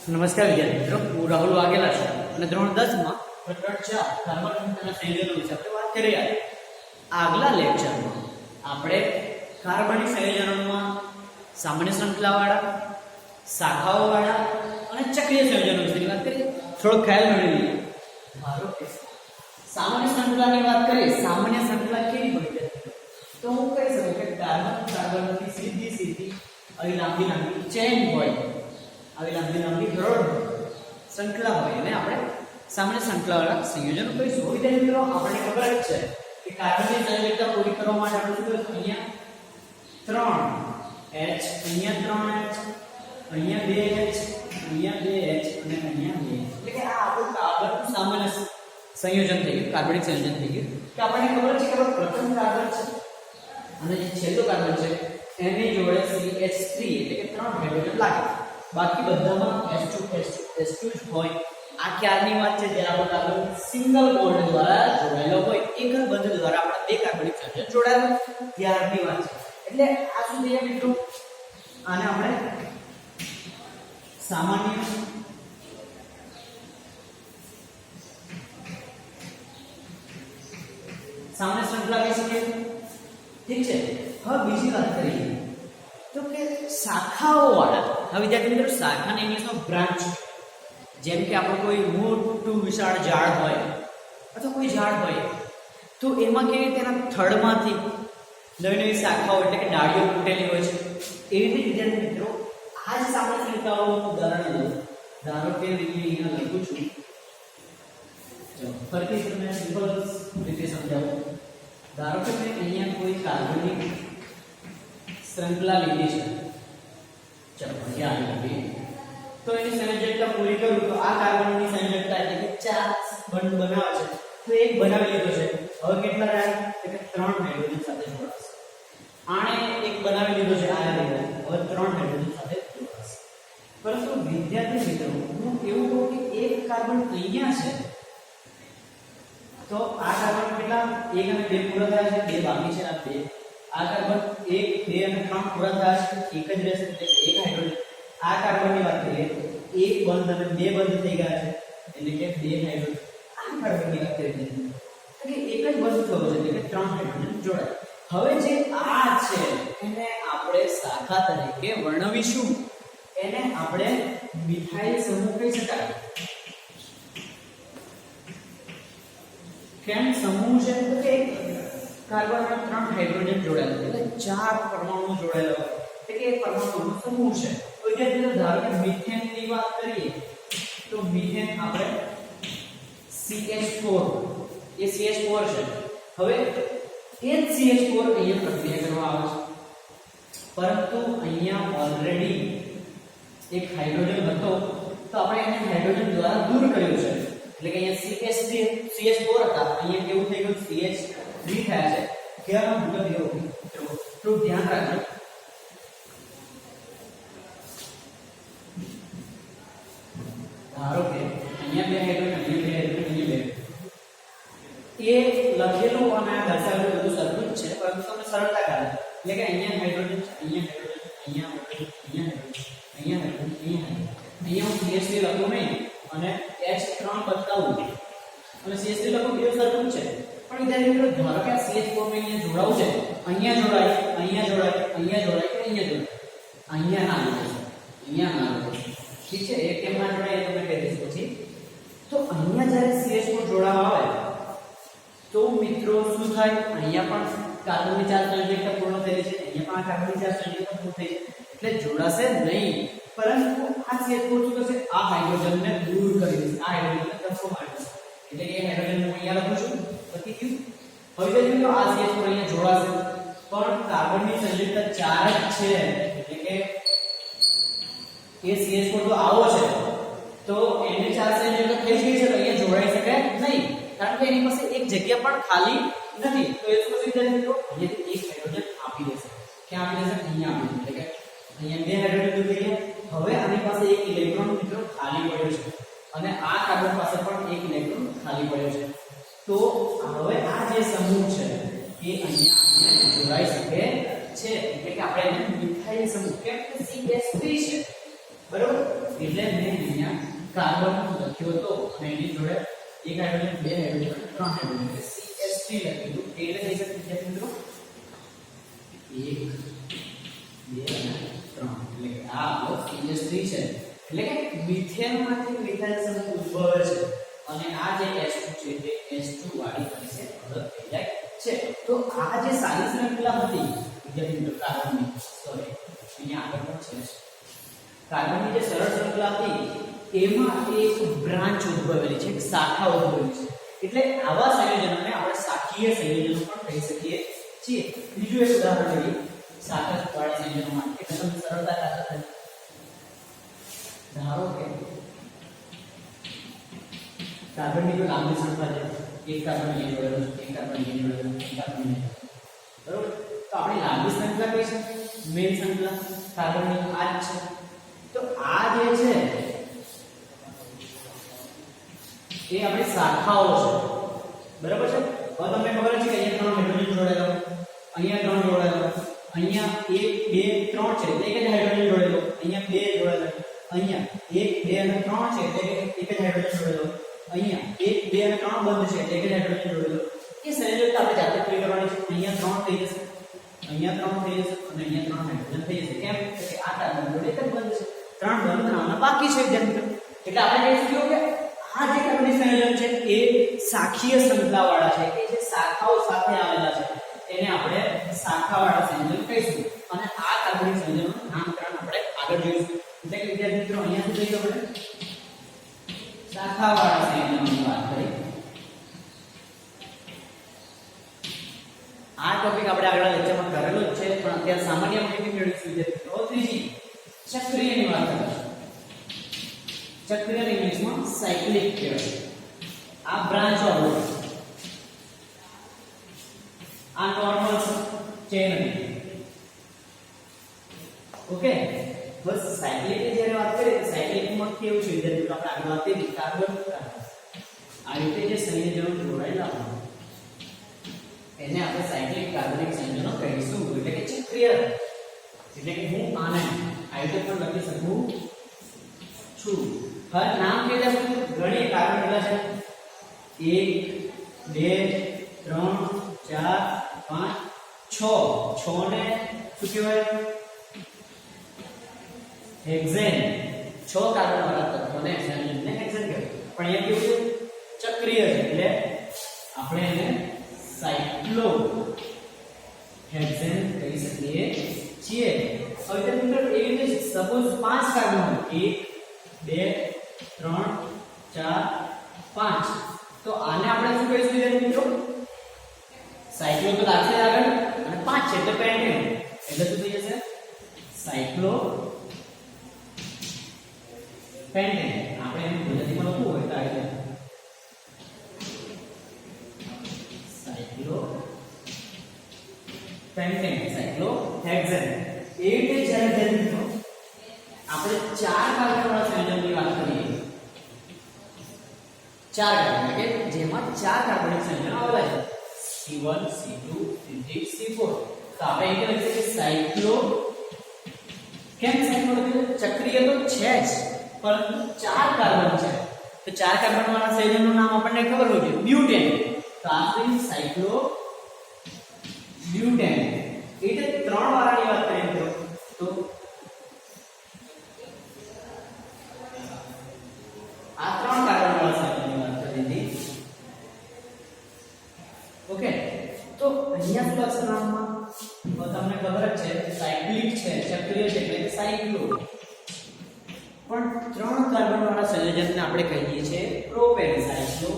નમસ્કાર વિદ્યાર્થી મિત્રો, હું રાહુલ વાઘેલા છું અને ધોરણ 10 માં પ્રકરણ 4 કાર્બન સંયોજનો વિશે આપણે વાત કરી રહ્યા છીએ। આગલા લેક્ચરમાં આપણે કાર્બનિક સંયોજનોમાં સામાન્ય શૃંખલાવાળા, શાખાઓવાળા અને ચક્રીય સંયોજનો વિશે વાત કરી। થોડો ખ્યાલ મેળવી લઈએ। ધારો કે સામાન્ય શૃંખલાની વાત કરીએ, સામાન્ય શૃંખલા કેવી હોય તો હું કહી શકું કે કાર્બનથી સીધી આવી લાંબી ચેન હોય, આવી લાંબી હરોળ શૃંખલા હોય અને આપણે સામાન્ય શૃંખલાવાળા સંયોજનો કહીશું। વિદ્યાર્થી મિત્રો, આપણને ખબર જ છે કે કાર્બનની સંયોજકતા પૂરી કરવા માટે આપણે શું કરીશું? અહીંયા 3H, અહીંયા 3H, અહીંયા 2H, અહીંયા 2H અને અહીંયા 2H, એટલે કે આ આપણું કાર્બનનું સામાન્ય સંયોજન થઈ ગયું, કાર્બનિક સંયોજન થઈ ગયું। કે આપણને ખબર છે કે પ્રથમ કાર્બન છે અને જે છેલ્લું કાર્બન છે એની જોડે CH3 એટલે કે 3 હાઇડ્રોજન લાગે, બાકી બધામાં H2 જ હોય। આ ખ્યાલની વાત છે જ્યારે આપણો કાર્બન સિંગલ બોન્ડ દ્વારા જોડાયેલો હોય, એક જ બંધ દ્વારા આપણા બે કાર્બનિક સંયોજન જોડાયેલા હોય ત્યારની વાત છે। એટલે આ સુધી મિત્રો આને આપણે સામાન્ય શૃંખલા કહી શકીએ। ઠીક છે, હવે બીજી વાત કરીએ તો કે શાખાઓ વાળા। હવે વિદ્યાર્થી મિત્રો, શાખાને ઇંગ્લિશમાં બ્રાન્ચ, જેમ કે આપણો કોઈ મોટું વિશાળ ઝાડ હોય અથવા કોઈ ઝાડ હોય તો એમાં કેવી રીતે એના થડમાંથી નવી શાખાઓ એટલે કે ડાળીઓ ફૂટેલી હોય છે, એવી રીતે વિદ્યાર્થી મિત્રો આ જ સામાન્ય શૃંખલાઓનું ઉદાહરણ લો। ધારો કે અહીંયા લખું છું, ફરીથી તમને સિમ્પલ રીતે સમજાવું। ધારો કે મેં અહીંયા કોઈ કાર્બનિક શૃંખલા લીધી છે, ચાલો અહીંયા આવી તો એની સંયોજકતા પૂરી કરું તો આ કાર્બનની સંયોજકતા એટલે કે 4 બંધ બનાવે છે તો એક બનાવી લીધો છે। હવે કેટલા રહ્યા? એટલે 3 હાઇડ્રોજન સાથે જોડાશે। આણે એક બનાવી લીધો છે, આ લીધો, હવે 3 હાઇડ્રોજન સાથે જોડાશે। પરંતુ વિદ્યાર્થી મિત્રો, હું એવું કહું કે એક કાર્બન અહીંયા છે તો આ કાર્બન કેટલા 1 અને 2 પૂરા થયા છે, 2 બાકી છે, આ 2। આ કાર્બન 1, 2 અને 3 પૂરા થયા છે, એક જ રહેશે એટલે એક હાઇડ્રોજન। આ કાર્બનની વાત કરીએ તો એક બંધ અને 2 બંધ થઈ ગયા છે એટલે કે 2 હાઇડ્રોજન। આ કાર્બનની વાત કરીએ તો એક જ બંધ થયો છે એટલે કે 3 હાઇડ્રોજન જોડાય। હવે જે આ છે એને આપણે શાખા તરીકે વર્ણવીશું, એને આપણે મિથાઇલ સમૂહ કહી શકાય। કેમ સમૂહ છે તો કે કાર્બનમાં 3 હાઇડ્રોજન જોડાયેલા એટલે 4 પરમાણુ જોડાયેલા હોય એટલે કે પરમાણુનો સમૂહ છે। તો વિદ્યાર્થીઓ, ધારો કે મિથેનની વાત કરીએ તો મિથેન આપણે CH4, એ CH4 છે। હવે એ જ CH4 અહીંયા પ્રક્રિયા કરવા આવે છે, પરંતુ અહીંયા ઓલરેડી એક હાઇડ્રોજન હતો તો આપણે એને હાઇડ્રોજન દ્વારા દૂર કર્યું છે એટલે કે અહીંયા CH4 હતા, અહીંયા કેવું થઈ ગયું CH3 થયા છે। કેવાનો મતલબ એવો તો ધ્યાન રાખજો, ધારો કે અહીંયા 2 હાઇડ્રોજન, અહીંયા 2 હાઇડ્રોજન, એ લખેલું અને આ દર્શાવેલું બધું સરખું જ છે, પરંતુ તમને સરળતા કારણે એટલે કે અહીંયા હાઇડ્રોજન છે, અહીંયા હાઇડ્રોજન, અહીંયા હાઇડ્રોજન, અહીંયા હું CH3 લખું નહીં અને H3 બતાવું અને CH3 લખું, બે સરખું છે। પણ વિદ્યાર્થી મિત્રો, ધારો કે આ CH4 ને અહીંયા જોડાવું છે, અહીંયા જોડાય, અહીંયા જોડાય, અહીંયા જોડાય કે અહીંયા જોડાય, અહીંયા ના જોડાય, અહીંયા ના જોડાય। ઠીક છે, એક કેમ ના જોડાય એ તમને કહી દઈશ પછી। તો અહીંયા જ્યારે CH4 જોડાવા આવે તો મિત્રો શું થાય? અહીંયા પણ કાર્બનની 4 સંયોજકતા પૂર્ણ થયેલી છે, અહીંયા પણ કાર્બનની 4 સંયોજકતા પૂર્ણ થઈ છે એટલે જોડાશે નહીં, પરંતુ આ CH4 શું કરશે? આ હાઇડ્રોજનને દૂર કરી દેશે, આ હાઇડ્રોજનને તરફો મારી દેશે એટલે કે એ હાઇડ્રોજન હું અહીંયા લખું છું, પછી ક્યુ હવે જો આ CH4 અહીંયા જોડાશે પણ કાર્બનની સંયોજકતા 4 જ છે એટલે કે એ CH4 તો આવો છે તો એને 4 સંયોજકતા થઈ ગઈ છે તો અહીંયા જોડાઈ શકે નહીં, કારણ કે એની પાસે એક જગ્યા પણ ખાલી નથી। તો એ શું થશે મિત્રો? અહીંયાથી એક હાઇડ્રોજન આપી દેશે, ક્યાં આપી દેશે? અહીંયા આપી દેશે, એટલે કે અહીંયા 2 હાઇડ્રોજન દૂર થઈ ગયા। હવે આની પાસે એક ઇલેક્ટ્રોન મિત્રો ખાલી પડ્યો છે અને આ કાર્બન પાસે પણ એક ઇલેક્ટ્રોન ખાલી પડ્યો છે, તો હવે આ જે સમૂહ છે એ અહીંયા જોડાઈ શકે છે એટલે કે આપણે એને મિથાઇલ સમૂહ કેમ કે CH3 છે, બરોબર। એટલે મેં અહીંયા કાર્બન લખ્યો તો અને એની જોડે એક હાઇડ્રોજન, બે હાઇડ્રોજન, ત્રણ હાઇડ્રોજન એટલે CH3 લખ્યું. એટલે થઈ શકે વિદ્યાર્થી મિત્રો 1 2 અને 3 એટલે કે આ આપણો CH3 છે. એટલે કે મિથેનમાંથી મિથાઇલ સમૂહ ઉદ્ભવે છે અને આ જે H2 છે તે H2 વાળી કક્ષે અલગ થઈ જાય છે. તો આ જે સારી શ્રૃંખલા હતી વિદ્યાર્થી મિત્રો કાર્બનની, સોરી અહીંયા આગળ પણ છે, કાર્બનની જે સરળ શ્રૃંખલા હતી એમાં એક બ્રાન્ચ ઉદ્ભવેલી છે, એક શાખા ઉદ્ભવેલી છે. એટલે આવા સંયોજનોને આપણે શાખીય સંયોજનો પણ કહી શકીએ છીએ. બીજું એક ઉદાહરણ લઈએ શાખા વાળા સંયોજનો માટે કે તમે સરળતા ખાતર ધારો કે કાર્બનની જો લાંબી શ્રૃંખલા છે, એક કાર્બન અહીં જોડેલો છે, એક કાર્બન અહીં જોડેલો છે, એક કાર્બન અહીં, બરોબર? તો આપણે લાંબી શ્રૃંખલા કઈ છે? મેઇન શ્રૃંખલા કાર્બનની આ જ છે. તો આ જે છે એ આપણી શાખાઓ છે, બરાબર છે? હવે તમને ખબર છે કે અહીંયા 3 હાઇડ્રોજન જોડેલો, અહીંયા 3 જોડેલો, અહીંયા 1 2 3 છે એટલે એક જ હાઇડ્રોજન જોડેલો, અહીંયા 2 જોડેલો, અહીંયા 1 2 અને 3 છે એટલે એક જ હાઇડ્રોજન જોડેલો, અહીંયા 1 2 અને 3 બંધ છે એટલે એક જ હાઇડ્રોજન જોડેલો. એ સંયોજકતા આપણે જાતે જ કરવાની છે. અહીંયા 3 થઈ જશે, અહીંયા 3 થઈ જશે અને અહીંયા 3 હાઇડ્રોજન થઈ જશે. કેમ કે આ કાર્બન જોડે એક જ બંધ છે, 3 બંધ બનાવવાના બાકી છે વિદ્યાર્થી. એટલે આપણે કહી શકીએ કે આ જે કાર્બનિક સંયોજન છે એ શાખીય શ્રૃંખલા વાળા છે, કે જે શાખાઓ સાથે આવેલા છે એને આપણે શાખાવાળા સંયોજન કહીશું. અને આ કાર્બનિક સંયોજનનું નામકરણ આપણે આગળ જોઈશું. એટલે કે વિદ્યાર્થી મિત્રો અહીંયા શું કહીશું આપણે? શાખાવાળા સંયોજનોની વાત કરી. આ ટોપિક આપણે આગળ લેક્ચરમાં કરેલો જ છે પણ અત્યારે સામાન્ય માહિતી મેળવીશું વિદ્યાર્થી મિત્રો. ત્રીજી ચક્રીયની વાત કરીશું. ચક્રીય ઇંગ્લિશમાં સાયક્લિક કહેવાય. આ બ્રાન્ચ વાળું, આ નોર્મલ ચેન હતી. ઓકે, બસ સાયક્લિક ની જ્યારે વાત કરીએ તો સાયક્લિકમાં કેવું છે વિદ્યાર્થી મિત્રો? આપણે આગળ વાત કરી કાર્બન આ રીતે જે સંયોજનો જોડાયેલા હોય એને આપણે સાયક્લિક કાર્બનિક સંયોજનો કહીશું. એટલે કે ચક્રીય, એટલે કે હું આને આ રીતે પણ લખી શકું છું. હવે નામ કેટલા છે? ગણીએ કાર્બન કેટલા છે? 1 2 3 4 5 6. 6 ને શું કહેવાય? હેક્સેન. 6 કાર્બન વાળા તત્વોને સંયોજનને હેક્સેન કહેવાય. પણ અહીંયા કેવું છે? ચક્રીય છે એટલે આપણે એને સાયક્લો હેક્સેન કહી શકીએ છીએ. હવે મિત્રો એવી રીતે સપોઝ 5 કાર્બન હોય, 1 2 3 4 5, તો આને આપણે શું કહીશું વિદ્યાર્થી મિત્રો? સાયક્લો તો લાગશે આગળ અને 5 છે એટલે પેન્ટેન. એટલે શું થઈ જશે? સાયક્લો પેન્ટેન. આપણે એમ ગુજરાતીમાં લખવું હોય તો આ રીતે સાયક્લો પેન્ટેન, સાયક્લો હેક્સેન. એ રીતે જ્યારે મિત્રો આપણે 4 કાર્બન વાળા સંયોજનની વાત કરીએ, 4 કાર્બન કે જેમાં 4 કાર્બનિક સંયોજનો આવેલા છે, C1 C2 C3 C4, તો આપણે એ લખીએ કે સાયક્લો. કેમ સાયક્લો લખીએ? ચક્રીય તો છે જ પરંતુ 4 કાર્બન છે, તો 4 કાર્બન વાળા સંયોજનનું નામ આપણને ખબર હોય છે, બ્યુટેન. તો આ છે સાયક્લો બ્યુટેન. એટલે 3 વાળાની વાત કરીએ તો આ 3 કાર્બન વાળા સંયોજનની વાત કરી હતી. ઓકે, તો અહીંયા શું લખશે નામમાં? તો તમને ખબર જ છે સાયક્લિક છે, ચક્રીય છે એટલે સાયક્લો. પણ 3 કાર્બન વાળા સંયોજનને આપણે કહીએ છીએ પ્રોપેન, સાયક્લો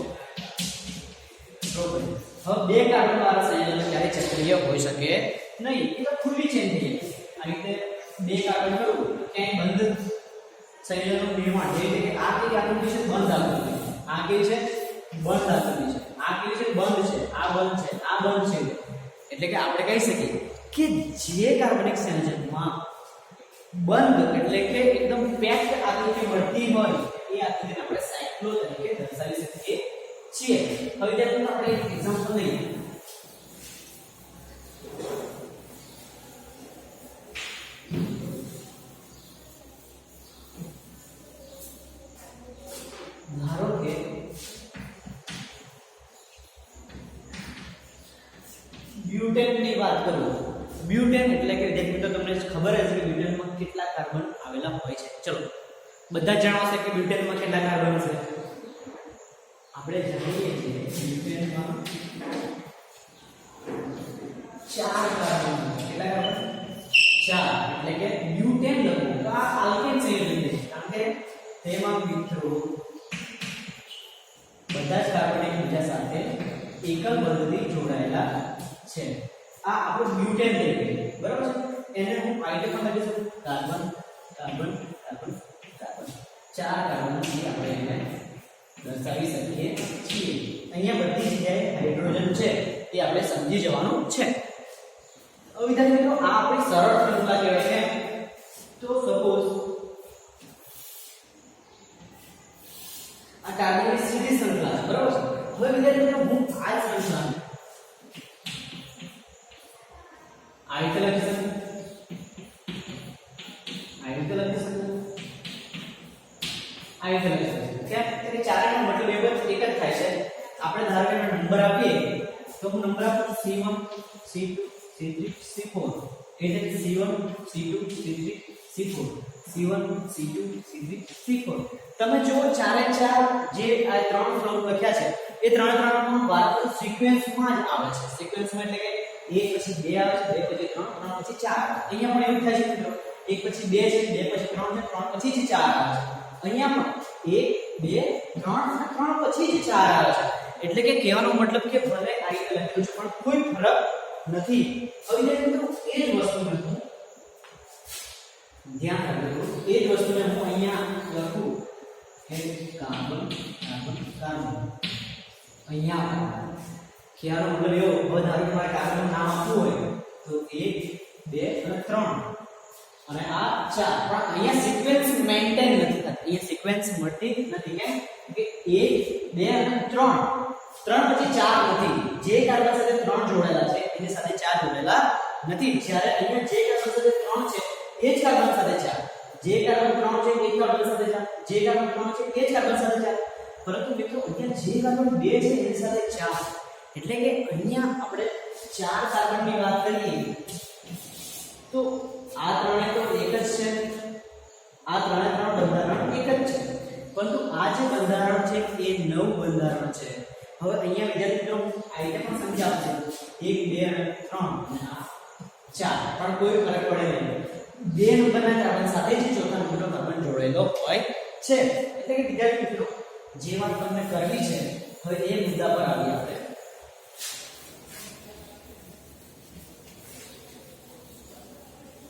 પ્રોપેન. હવે 2 કાર્બન વાળા સંયોજનો ક્યારે ચક્રીય હોઈ શકે નહીં, એ તો ખુલ્લી ચેન છે. આ રીતે 2 કાર્બન કરું ક્યાંય બંધ સંયોજનનું નિર્માણ, એટલે કે આ કઈ આકૃતિ છે? બંધ આકૃતિ. આ કઈ છે? બંધ આકૃતિ છે. આ કઈ છે? બંધ છે. આ બંધ છે, આ બંધ છે. એટલે કે આપણે કહી શકીએ કે જે કાર્બનિક સંયોજનમાં બંધ એટલે કે એકદમ પેક્ડ આકૃતિ મળતી હોય એ આકૃતિને આપણે સાયક્લો તરીકે દર્શાવી શકીએ છીએ. હવે ત્યારબાદ આપણે એક એક્ઝામ્પલ લઈએ. બ્યુટેનની વાત કરું, બ્યુટેન એટલે કે વિદ્યાર્થી મિત્રો તમને ખબર હશે કે બ્યુટેનમાં કેટલા કાર્બન આવેલા હોય છે. ચલો બધા જણાવશે કે બ્યુટેનમાં કેટલા કાર્બન છે. આપણે જાણીએ છીએ બ્યુટેનમાં 4 કાર્બન. કેટલા કાર્બન? 4. એટલે કે બ્યુટેન લખવું તો આ આલ્કેન સંયોજન છે, કારણ કે તેમાં મિત્રો બધા જ કાર્બન એકબીજા સાથે એકલ બંધથી જોડાયેલા છે. આ આપણું બ્યુટેન થઈ ગયું, બરાબર છે. એને હું આઈડી પણ લખી શકું, કાર્બન કાર્બન કાર્બન કાર્બન. 4 કાર્બનથી આપણે એને દર્શાવી શકીએ છીએ. અહીંયા બધી જગ્યાએ હાઇડ્રોજન છે એ આપણે સમજી જવાનું છે. હવે વિદ્યાર્થી મિત્રો આ આપણી સરળ શૃંખલા કહેવાય છે. તો સપોઝ આ કાર્બનની સીધી શૃંખલા છે, બરાબર છે. હવે વિદ્યાર્થી મિત્રો હું આ શૃંખલાને આ રીતે લખી શકું, આ રીતે લખી શકું, આ રીતે લખી શકું. કેમ કે ચારેયનો મતલબ એક જ થાય છે. આપણે ધારો કે નંબર આપીએ તો હું નંબર આપું C1 C2 C3 C4 એટલે C1 C2 C3 C4 C1 C2 C3 C4. તમે જો ચારે ચાર જે આ ત્રણ ફ્લોર લખ્યા છે એ ત્રણ વારંવાર સિક્વેન્સમાં જ આવે છે. સિક્વેન્સમાં એટલે કે 1 પછી 2 આવે છે, 2 પછી 3, 3 પછી 4. અહીંયા પણ એવું થાય છે મિત્રો, 1 પછી 2 છે, 2 પછી 3 છે, 3 પછી જ 4 આવે છે. અહીંયા પણ 1 2 3 અને 3 પછી જ 4 આવે છે. એટલે કે કહેવાનો મતલબ કે ભલે આ રીતે લખ્યું છે પણ કોઈ ફરક નથી. હવે મિત્રો એ જ વસ્તુને હું ધ્યાન રાખજો, એ જ વસ્તુને હું અહીંયા લખું કે કાર્બન કાર્બન કાર્બન. અહીંયા કહેવાનો મતલબ એવો, હવે ધારો કે મારે કાર્બનનું નામ આપવું હોય તો 1 2 અને 3 અને આ 4. પણ અહીંયા સિક્વેન્સ મેન્ટેન નથી થતી, અહીંયા સિક્વેન્સ મળતી નથી. કેમ કે 1 2 અને 3 પછી 4 નથી. જે કાર્બન સાથે 3 જોડાયેલા છે એની સાથે 4 જોડાયેલા નથી. જ્યારે અહીંયા જે કાર્બન સાથે 3 છે એ જ કાર્બન સાથે 4, જે કાર્બન 3 છે એ જ કાર્બન સાથે 4, જે કાર્બન 3 છે એ જ કાર્બન સાથે 4. પરંતુ મિત્રો અહીંયા જે કાર્બન 2 છે એની સાથે 4, એટલે કે અહીંયા આપણે 4 કાર્બનની વાત કરીએ તો આ ત્રણે તો એક જ છે, આ ત્રણે ત્રણ બંધારણ એક જ છે. પરંતુ આ જે બંધારણ છે એ નવું બંધારણ છે. હવે અહીંયા વિદ્યાર્થી મિત્રો હું આ રીતે પણ સમજાવું છું, 1 2 અને 3 અને આ 4 પણ કોઈ ફરક પડે નહીં. 2 નંબરના કાર્બન સાથે જ ચોથા નંબરનો કાર્બન જોડાયેલો હોય છે. એટલે કે વિદ્યાર્થી મિત્રો જે વાત તમને કરવી છે હવે એ મુદ્દા પર આવીએ આપણે.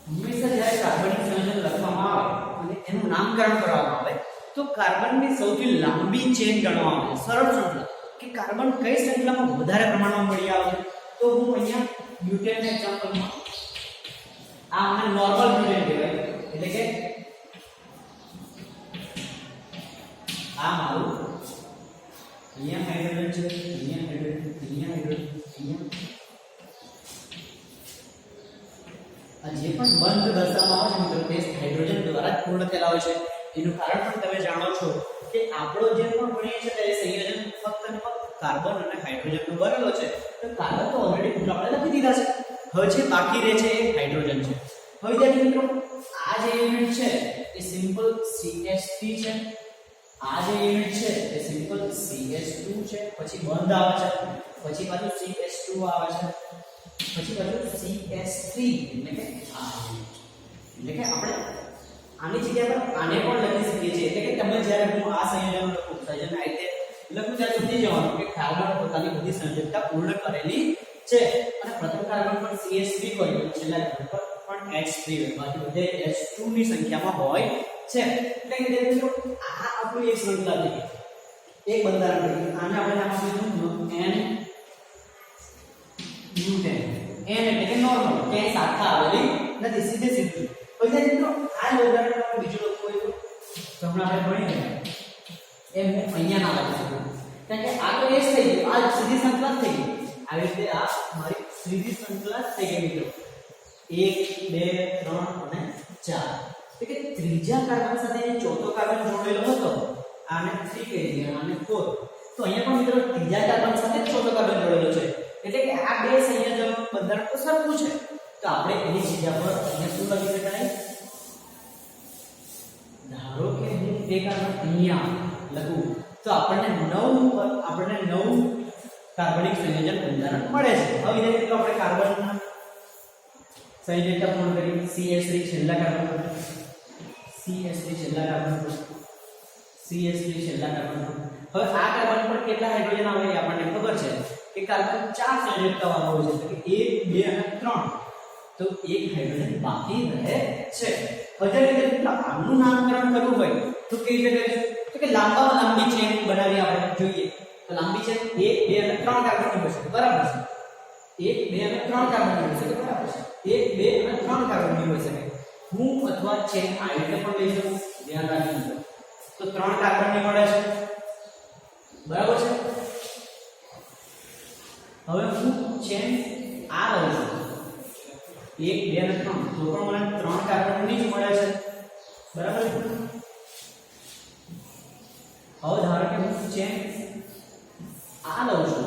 હંમેશા જ્યારે કાર્બનિક સંયોજન લખવામાં આવે અને એનું નામકરણ કરવામાં આવે તો કાર્બનની સૌથી લાંબી ચેન ગણવામાં આવે, સરળ શૃંખલા કે કાર્બન કઈ શૃંખલામાં વધારે પ્રમાણમાં મળી આવે. તો હું અહીંયા બ્યુટેનના એક્ઝામ્પલમાં આ મને નોર્મલ બ્યુટેન કહેવાય, એટલે કે આ મારું અહીંયા હાઇડ્રોજન છે, અહીંયા હાઇડ્રોજન, અહીંયા હાઇડ્રોજન, અહીંયા આ જે પણ બંધ દશામાં આવે છે મિત્રો તે હાઇડ્રોજન દ્વારા જ પૂર્ણ થયેલા હોય છે. એનું કારણ પણ તમે જાણો છો કે આપણો જે પણ ભણીએ છીએ તે સંયોજન ફક્ત અને ફક્ત કાર્બન અને હાઇડ્રોજનનું બનેલો છે. તો કાર્બન તો ઓલરેડી આપણે લખી દીધા છે, હવે જે બાકી રહે છે એ હાઇડ્રોજન છે. હવે વિદ્યાર્થી મિત્રો આ જે યુનિટ છે એ સિમ્પલ CH3 છે, આ જે યુનિટ છે એ સિમ્પલ CH2 છે, પછી બંધ આવે છે, પછી પાછું CH2 આવે છે, પછી પાછું CH3 એટલે કે આ એટલે કે આપણે આની જગ્યા પર આને પણ લખી શકીએ છીએ. એટલે કે તમે જ્યારે હું આ સંયોજન લખું સંયોજન આ રીતે લખું ત્યારે સમજી જવાનું કે કાર્બન પોતાની બધી સંયોજકતા પૂર્ણ કરેલી છે. અને પ્રથમ કાર્બન પર CH3 હોય તો છેલ્લા કાર્બન પર પણ H3 હોય, બાકી બધે H2 ની સંખ્યામાં હોય છે. એટલે કે મિત્રો આ આપણી એક શૃંખલા થઈ, એક બંધારણ થઈ. આને આપણે નામ આપીશું N બ્યુટેન. N એટલે કે નોર્મલ, ક્યાંય શાખા આવેલી નથી, સીધે સીધું. હવે મિત્રો આ ઉદાહરણ બીજું લખવું હોય તો હમણાં આપણે ભણી ગયા એમ હું અહીંયા ના લખી શકું, કારણ કે આ તો એ જ થઈ ગયું, આ સીધી શૃંખલા થઈ ગઈ. આવી રીતે આ મારી સીધી શૃંખલા થઈ ગઈ મિત્રો, 1 2 3 અને 4. એટલે કે ત્રીજા કાર્બન સાથે ચોથો કાર્બન જોડેલો હતો, આને 3 કહી દઈએ, આને 4. તો અહીંયા પણ મિત્રો ત્રીજા કાર્બન સાથે ચોથો કાર્બન જોડેલો છે, એટલે કે આ બે સંયોજનોનું બંધારણ તો સરખું છે, તો આપણે એની જગ્યા પર અહીંયા શું લખી શકાય? ધારો કે હું તે કાર્બન અહીંયા લખું તો આપણને 9 કાર્બનિક સંયોજન બંધારણ મળે છે. હવે વિદ્યાર્થી મિત્રો આપણે કાર્બનના સંયોજકતા પૂર્ણ કરી. CH3 છેલ્લા કાર્બન પર, CH3 છેલ્લા કાર્બન પર, CH3 છેલ્લા કાર્બન પર. હવે આ કાર્બન પર કેટલા હાઇડ્રોજન આવે એ આપણને ખબર છે કે કાર્બન 4 સંયોજકતા વાળો હોય છે, એટલે કે 1 2 અને 3. તો એક હાઇડ્રોજન બાકી રહે છે. હવે મિત્રો આનું નામકરણ કરવું હોય તો કેવી રીતે કરીશું? તો કે લાંબામાં લાંબી ચેન બનાવી આપણે જોઈએ. તો લાંબી ચેન 1 2 અને 3 કાર્બનની હશે, બરાબર છે. 1 2 અને 3 કાર્બનની હશે, બરાબર છે. 1 2 અને 3 કાર્બનની હોય શકે. હું અથવા ચેન આ રીતે પણ લઈ શકું, ધ્યાન રાખજો. તો 3 કાર્બનની મળે છે, બરાબર છે. હવે હું ચેન આ લઉં છું 1 2 અને 3, તો પણ મને 3 કાર્બનની જ મળે છે, બરાબર છે. હવે ધારો કે હું ચેન આ લઉં છું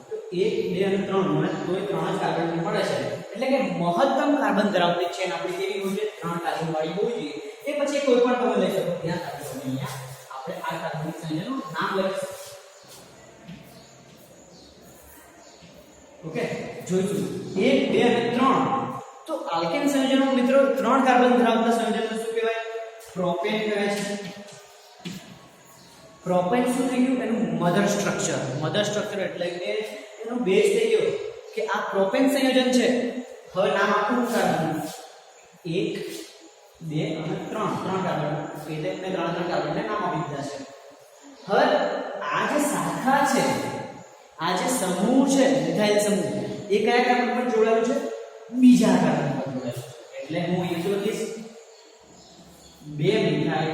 તો 1 2 અને 3 મને તોય 3 જ કાર્બનની મળે છે. એટલે કે મહત્તમ કાર્બન ધરાવતી ચેન આપણી કેવી હોય છે? 3 કાર્બન વાળી હોવી જોઈએ. એ પછી કોઈ પણ તમે લઈ શકો. ધ્યાન રાખજો, અહીંયા આપણે આ કાર્બનિક સંયોજનનું નામ લખીશું. ઓકે, જોઈશું 1 2 અને 3. તો આલ્કેન સંયોજનો મિત્રો 3 કાર્બન ધરાવતા સંયોજનને શું કહેવાય? પ્રોપેન કહેવાય છે. પ્રોપેન શું થઈ ગયું? એનું મધર સ્ટ્રક્ચર એટલે કે એનો બેઝ થઈ ગયો કે આ પ્રોપેન સંયોજન છે. હવે નામ આપવું કાર્બન 1 2 અને 3 કાર્બન, એટલે મેં 3 કાર્બનને નામ આપી દીધા છે. હવે આ જે શાખા છે, આ જે સમૂહ છે મિથાઇલ સમૂહ, એ કયા કાર્બન પર જોડાયેલું છે? બીજા કાર્બન પર જોડાયેલું છે. એટલે હું અહીંયા લખીશ 2 મિથાઇલ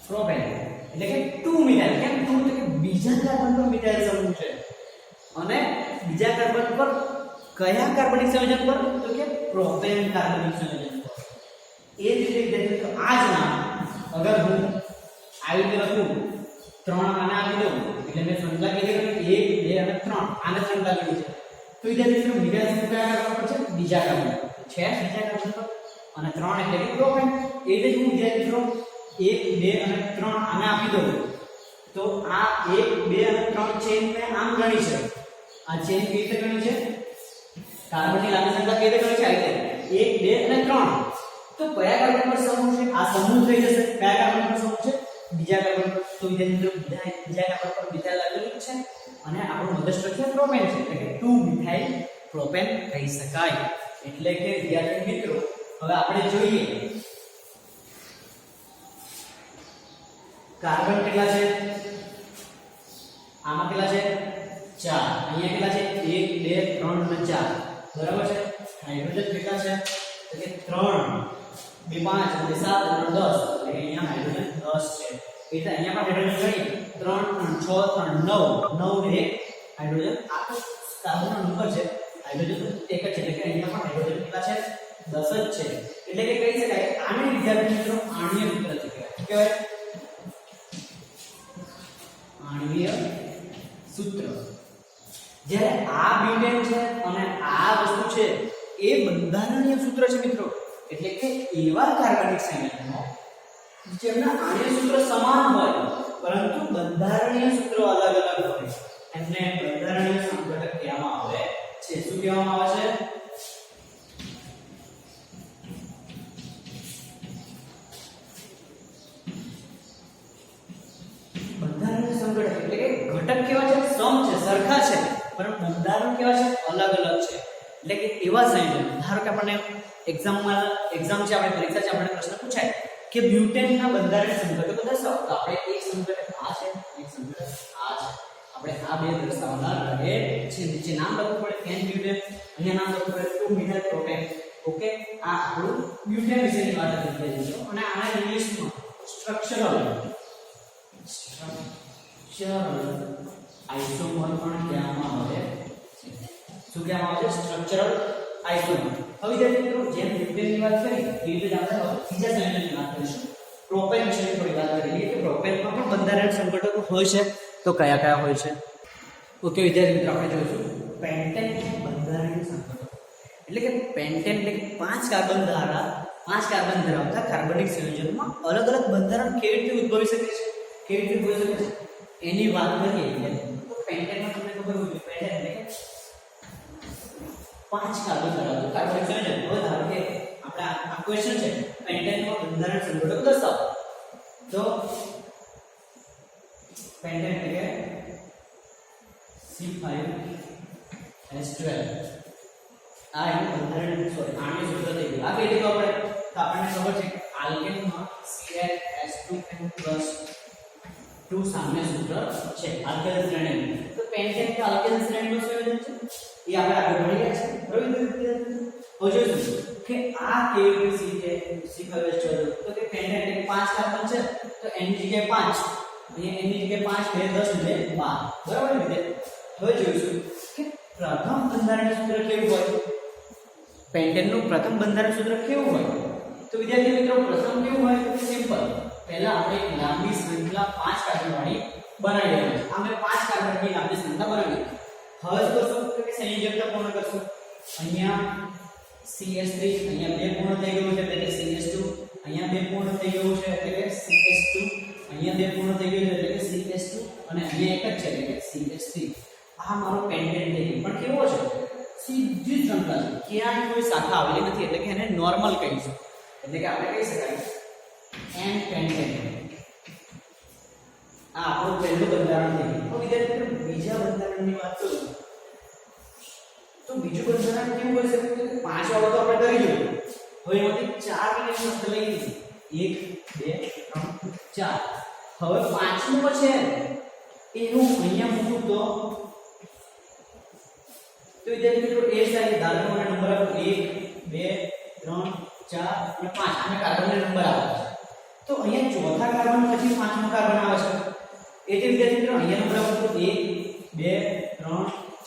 પ્રોપેન, એટલે કે 2 મિથાઇલ. કેમ 2? તો કે બીજા કાર્બન પર મિથાઇલ સમૂહ છે અને બીજા કાર્બન પર કયા કાર્બનિક સંયોજન પર? તો કે પ્રોપેન કાર્બનિક સંયોજન પર. એ જ રીતે તો આ જ નામ અગર હું આવી રીતે લખું 3 આને આપી દઉં, એટલે મેં સંખ્યા કીધી કે 1 2 અને 3 આને સંખ્યા કીધી છે. તો વિદ્યાર્થી મિત્રો મિથાઇલ સમૂહ કયા કાર્બન પર છે? બીજા કાર્બન પર છે, બીજા કાર્બન પર. અને 3 એટલે કે પ્રોપેન. એ જ હું વિદ્યાર્થી મિત્રો 1 2 અને 3 આને આપી દઉં તો આ 1 2 અને 3 ચેન મે આમ ગણી છે. આ ચેન કેવી રીતે ગણી છે? કાર્બનની લાંબી સંખ્યા કેવી રીતે ગણી છે? આ રીતે 1 2 અને 3. તો કયા કાર્બન પર સમૂહ છે? આ સમૂહ થઈ જશે. કયા કાર્બન પર સમૂહ છે? બીજા કાર્બન પર. તો વિદ્યાર્થી મિત્રો બીજા કાર્બન પર મિથાઇલ લાગેલું છે અને આપણું મધર સ્ટ્રક્ચર પ્રોપેન છે, એટલે કે 2 મિથાઇલ પ્રોપેન કહી શકાય. એટલે કે વિદ્યાર્થી મિત્રો હવે આપણે જોઈએ કાર્બન કેટલા છે? આમાં કેટલા છે? 4. અહીંયા કેટલા છે? 1 2 3 અને 4, બરાબર છે. હાઇડ્રોજન કેટલા છે? તો કે 3 2 5 અને 7 અને 10, એટલે અહીંયા હાઇડ્રોજન 10 છે. એટલે અહીંયા પણ હાઇડ્રોજન ગણીએ 3 3 6 3 9 9 ને 1 હાઇડ્રોજન. આ તો કાર્બનનો નંબર છે, હાઇડ્રોજન તો એક જ છે, એટલે કે અહીંયા પણ હાઇડ્રોજન કેટલા છે? 10 જ છે. એટલે કે કહી શકાય આને વિદ્યાર્થી મિત્રો આણ્વીય સૂત્ર કહેવાય. આણ્વીય સૂત્ર. જ્યારે આ બ્યુટેન છે અને આ વસ્તુ છે એ બંધારણીય સૂત્ર છે મિત્રો. એટલે કે એવા કાર્બનિક સંયોજનો જેમના આણ્વીય સૂત્ર સમાન હોય પરંતુ બંધારણીય સૂત્રો અલગ અલગ હોય એમને બંધારણીય સંઘટક કહેવામાં આવે છે. શું કહેવામાં આવે છે? બંધારણીય સંઘટક. એટલે કે ઘટક કેવા છે? સમ છે, સરખા છે, પરંતુ બંધારણ કેવા છે? અલગ અલગ છે. એટલે કે એવા સંયોજન, ધારો કે આપણને એક્ઝામ છે, આપણે પરીક્ષા છે, આપણે પ્રશ્ન પૂછાય કે બ્યુટેનના બંધારણીય સંઘટકો દર્શાવો, તો આપણે એક સંઘટક આ છે, એક સંઘટક આ છે. આપણે આ બે દર્શાવનાર રહે છે. નીચે નામ લખવું પડે n બ્યુટેન, અહીંયા નામ લખવું પડે 2 મિથાઇલ પ્રોપેન. ઓકે, આ આપણું બ્યુટેન વિશેની વાત કરી છે અને આના ઇંગ્લિશમાં સ્ટ્રક્ચરલ આઇસોમર પણ કહેવામાં આવે છે. શું કહેવામાં આવે છે? Structural isomer. હવે વિદ્યાર્થી મિત્રો જેમ બ્યુટેનની વાત કરી એ રીતે આપણે બીજા સંયોજનની વાત કરીશું. પ્રોપેન વિશે થોડી વાત કરી લઈએ કે પ્રોપેનમાં પણ બંધારણ સંઘટકો હોય છે તો કયા કયા હોય છે. ઓકે વિદ્યાર્થી મિત્રો, આપણે જોઈશું પેન્ટેન બંધારણીય સંઘટકો. એટલે કે પેન્ટેન એટલે કે 5 કાર્બન ધરાવતા કાર્બનિક સંયોજનમાં અલગ અલગ બંધારણ કેવી રીતે ઉદ્ભવી શકે છે, એની વાત કરીએ તો પેન્ટેનમાં તમને ખબર હોય પેન્ટેન એટલે કે 5 કાર્બન ધરાવતું કાર્બનિક સંયોજન. હવે ધારો કે આપણા આ ક્વેશ્ચન છે પેન્ટેનમાં બંધારણ સંઘટકો દર્શાવો, તો પેન્ટેન એટલે કે C5H12 આ એનું બંધારણ આણ્વિક સૂત્ર થઈ ગયું. આ કઈ રીતે આપણે તો આપણને ખબર છે કે આલ્કેનમાં CH2 સામ્ય સૂત્ર છે આલ્કેન શ્રેણી. તો પેન્ટેન કે આલ્કેન શ્રેણીનું સંયોજન છે એ આપણે આગળ ભણી ગયા છે. બરાબર વિદ્યાર્થીઓ, હવે જોઈશું કે આ કેવી રીતે C5H12 તો કે પેન્ટેન એટલે 5 કાર્બન છે તો એની જગ્યાએ 5, અહીંયા એની જગ્યાએ 5 2 10 એટલે 12. બરાબર વિદ્યાર્થીઓ, હવે જોઈશું કે પ્રથમ બંધારણીય સૂત્ર કેવું હોય, પેન્ટેનનું પ્રથમ બંધારણ સૂત્ર કેવું હોય. તો વિદ્યાર્થી મિત્રો પ્રથમ કેવું હોય તો સિમ્પલ, પહેલા આપણે એક લાંબી શ્રૃંખલા 5 કાર્બન વાળી બનાવી લેવાની છે. અમે 5 કાર્બનની લાંબી શ્રૃંખલા બનાવી. હવે શું કરશું તો કે સંયોજકતા પૂર્ણ કરશું. અહીંયા CH3 અહીંયા 2 પૂર્ણ થઈ ગયું છે એટલે કે CH2, અહીંયા 2 પૂર્ણ થઈ ગયું છે એટલે કે CH2, અહીંયા 2 પૂર્ણ થઈ ગયું છે એટલે કે CH2 અને અહીંયા એક જ છે એટલે કે CH3. આ મારો પેન્ટેન થઈ ગયું, પણ કેવો છે સીધી શ્રૃંખલા છે, ક્યાંય કોઈ શાખા આવેલી નથી એટલે કે એને નોર્મલ કહીશું. એટલે કે આપણે કહી શકાય n પેન્ટેન. આ આપણું પહેલું બંધારણ થઈ ગયું. તો વિદ્યાર્થીઓ બીજા બંધારણની વાત કરું તો બીજું બંધારણ કેવું હોય છે કે 5 વાળો તો આપણે કરી લીધું. હવે એમાંથી 4 ની શબ્દ લઈ લીધી, 1 2 3 4. હવે પાંચમું છે એનું અહીંયા મૂકું તો વિદ્યાર્થી મિત્રો એ સાઈડ ધારો મને નંબર આપો 1 2 3 4 અને 5 અને કાર્બનનો નંબર આવે છે. તો અહીંયા ચોથા કાર્બન પછી પાંચમો કાર્બન આવે છે. એટલે વિદ્યાર્થી મિત્રો અહીંયા નંબર આપો 1 2 3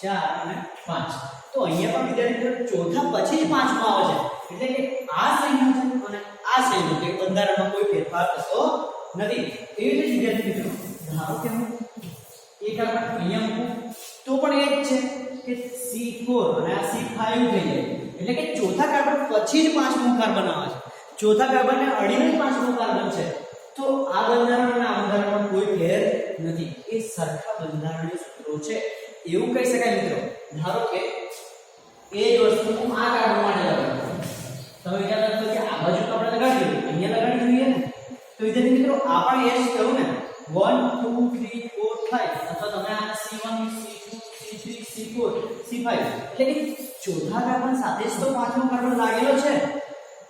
4 અને 5. તો અહીંયા પણ વિદ્યાર્થી મિત્રો ચોથા પછી જ પાંચમો આવે છે. એટલે કે આ સંયોજન અને આ સંયોજન બંધારણમાં કોઈ ફેરફાર થતો નથી. એવી રીતે વિદ્યાર્થી મિત્રો ધારો કે હું એક કાર્બન અહીંયા મૂકું તો પણ એ જ છે કે C4 અને આ C5 થઈ જાય. એટલે કે ચોથા કાર્બન પછી જ પાંચમો કાર્બન આવે છે. ચોથા કાર્બનને અડીને જ પાંચમો કાર્બન છે. તો આ બંધારણ અને આ બંધારણમાં કોઈ ફેર નથી, એ સરખા બંધારણીય સૂત્રો છે એવું કહી શકાય મિત્રો. ધારો કે એ જ વસ્તુ હું આ કાર્બન માટે લગાડું, તમે વિચાર કરો કે આ બાજુ તો આપણે લગાડી દીધું, અહીંયા લગાડી જોઈએ ને. તો વિદ્યાર્થી મિત્રો આ પણ એ જ કહ્યું ને 1 2 3 4 5 અથવા તમે આને C1 C2 C3 C4 C5 એટલે કે ચોથા કાર્બન સાથે જ તો પાંચમો કાર્બન લાગેલો છે.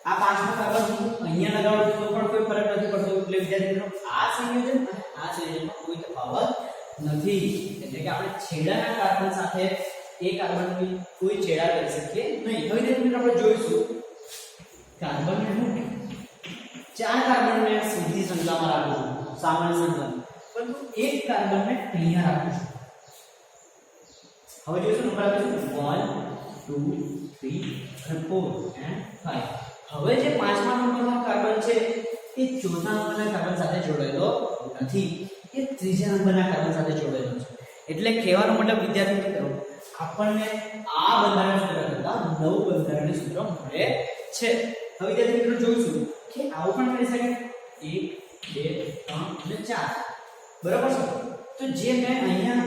આ પાંચમો કાર્બન અહીંયા લગાડો તો પણ કોઈ ફરક નથી પડતો. એટલે વિદ્યાર્થી મિત્રો આ સંયોજન અને આ સંયોજનમાં કોઈ તફાવત નથી. એટલે કે આપણે છેડાના કાર્બન સાથે એ કાર્બનની કોઈ છેડા કરી શકીએ નહીં. હવે વિદ્યાર્થી મિત્રો આપણે જોઈશું કાર્બનને હું 4 કાર્બનને સીધી શ્રૃંખલામાં રાખું છું, સામાન્ય શ્રૃંખલામાં, પરંતુ એક કાર્બનને અહીંયા રાખું છું. હવે જોઈશું નંબર આપીશું 1 2 3 અને 4 and 5. હવે જે પાંચમા નંબરનો કાર્બન છે એ ચોથા નંબરના કાર્બન સાથે જોડાયેલો નથી, એ ત્રીજા નંબરના કાર્બન સાથે જોડાયેલો છે. એટલે કહેવાનો મતલબ વિદ્યાર્થી મિત્રો આપણને આ બંધારણ સૂત્ર કરતા નવું બંધારણીય સૂત્ર મળે છે. હવે વિદ્યાર્થી મિત્રો જોઈશું કે આવું પણ કરી શકાય 1 2 3 અને 4. બરાબર છે. તો જે મેં અહીંયા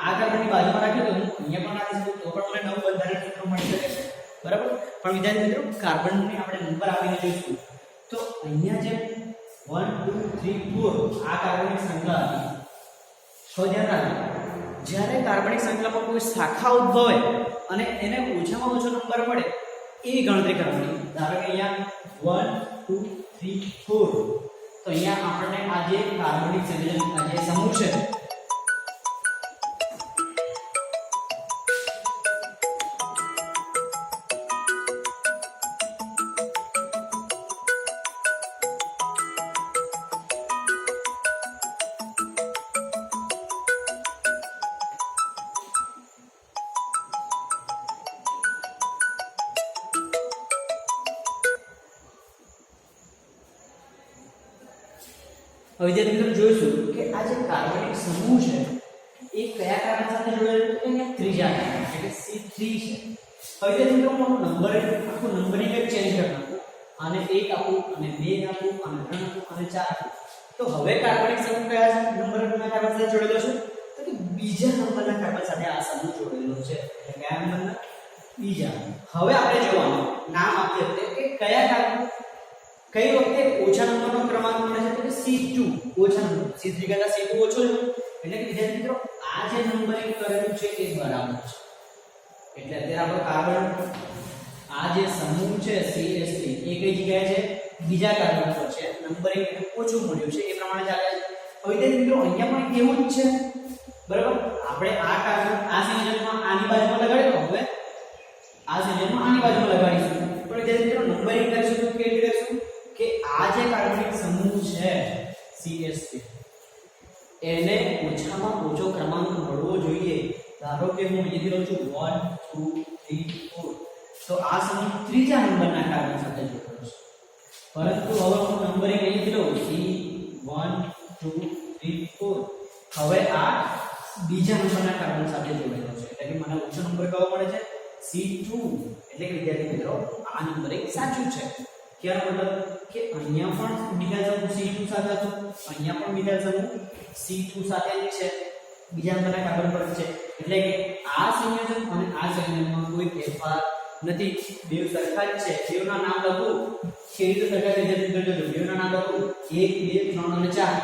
આ કાર્બનની બાજુમાં રાખ્યું તો અહીંયા પણ રાખી શકું તો પણ મને નવું બંધારણીય સૂત્ર મળી શકે છે. બરાબર. પણ વિદ્યાર્થી મિત્રો કાર્બનને આપણે નંબર આપીને જોઈશું તો અહીંયા જે 1 2 3 4 આ કાર્બનિક શ્રૃંખલા હતી. તો ધ્યાન રાખજો જ્યારે કાર્બનિક શ્રૃંખલામાં કોઈ શાખા ઉદ્ભવે અને એને ઓછામાં ઓછો નંબર મળે એવી ગણતરી કરવાની. ધારો કે અહીંયા 1 2 3 4 તો અહીંયા આપણને આ જે કાર્બનિક સંયોજન આ જે સમૂહ છે હવે વિદ્યાર્થી મિત્રો જોઈશું કે આ જે કાર્બનિક સમૂહ છે એ કયા કાર્બન સાથે જોડાયેલો છે? અહીંયા ત્રીજા કાર્બન એટલે C3 છે. હવે વિદ્યાર્થી મિત્રો હું નંબર આખું નંબરિંગ જ ચેન્જ કરી નાખું, આને 1 આપું અને 2 આપું અને 3 આપું અને 4 આપું. તો હવે કાર્બનિક સમૂહ કયા નંબરના કાર્બન સાથે જોડાયેલો છે? તો કે બીજા નંબરના કાર્બન સાથે આ સમૂહ જોડાયેલો છે. એટલે કયા નંબરના? બીજા. હવે આપણે જોવાનું નામ આપીએ કે કયા કાર્બન કઈ વખતે ઓછા નંબરનો ક્રમાંક મળે છે? તો કે C2 ઓછા નંબર, C3 કરતા C2 ઓછો છે. એટલે કે વિદ્યાર્થી મિત્રો આ જે નંબરિંગ કરેલું છે એ બરાબર છે. એટલે અત્યારે આપણો કાર્બન આ જે સમૂહ છે CH3 એ કઈ જગ્યાએ છે? બીજા કાર્બન પર છે. નંબરિંગ ઓછું મળ્યું છે એ પ્રમાણે ચાલે છે. હવે વિદ્યાર્થી મિત્રો અહીંયા પણ એવું જ છે, બરાબર? આપણે આ કાર્બન આ સંયોજનમાં આની બાજુમાં લગાડ્યો, હવે આ સંયોજનમાં આની બાજુમાં લગાડીશું. પણ વિદ્યાર્થી મિત્રો નંબરિંગ કરીશું તો કેવી રીતે કરીશું કે આ જે કાર્બનિક સમૂહ છે CH3 એને ઓછામાં ઓછો ક્રમાંક મળવો જોઈએ. ધારો કે હું અહીંથી લઉં છું 1 2 3 4, તો આ સમૂહ ત્રીજા નંબરના કાર્બન સાથે જોડાયેલો છે. પરંતુ હવે હું નંબરિંગ અહીંથી લઉં C1 2 3 4, હવે આ બીજા નંબરના કાર્બન સાથે જોડાયેલો છે. એટલે કે મને ઓછો નંબર કયો મળે છે? C2. એટલે કે વિદ્યાર્થી મિત્રો આ નંબરિંગ સાચું છે. ક્યાં મતલબ કે અહીંયા પણ મિથાઇલ સમૂહ C2 સાથે હતો, અહીંયા પણ મિથાઇલ સમૂહ C2 સાથે છે, બીજા નંબરના કાર્બન પર છે. એટલે કે આ સંયોજન અને આ સંયોજનમાં કોઈ ફેરફાર નથી, બેવ સરખા જ છે. બેવના નામ લખું કે રીતે સરખા વિદ્યાર્થી મિત્રો જોજો, બેવના નામ લખું 1 2 3 અને 4.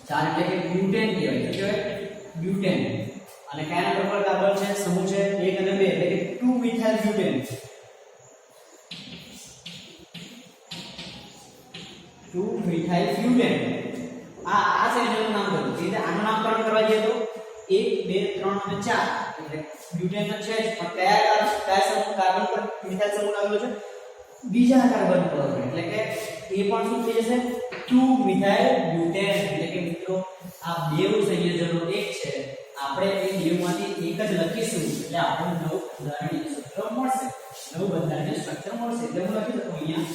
4 એટલે કે બ્યુટેન કહેવાય. શું કહેવાય? બ્યુટેન. અને કયા નંબર પર કાર્બન છે? સમૂહ છે 1 અને 2 એટલે કે 2 મિથાઇલ બ્યુટેન. 2 methyl butane. આ સંયોજનનું નામ લખું. એટલે આનું નામકરણ કરવા જઈએ તો 1 2 3 અને 4 એટલે બ્યુટેન તો છે જ, પણ કયા સમૂહ કાર્બન પર મિથાઇલ સમૂહ આવેલો છે? બીજા કાર્બન પર. એટલે કે એ પણ શું થઈ જશે? 2 મિથાઇલ બ્યુટેન. એટલે કે મિત્રો આ બેવ સંયોજનો એક છે, આપણે એ બેવમાંથી એક જ લખીશું એટલે આપણને નવું બંધારણીય સૂત્ર મળશે, નવું બંધારણીય સ્ટ્રક્ચર મળશે. એટલે હું લખી શકું અહીંયા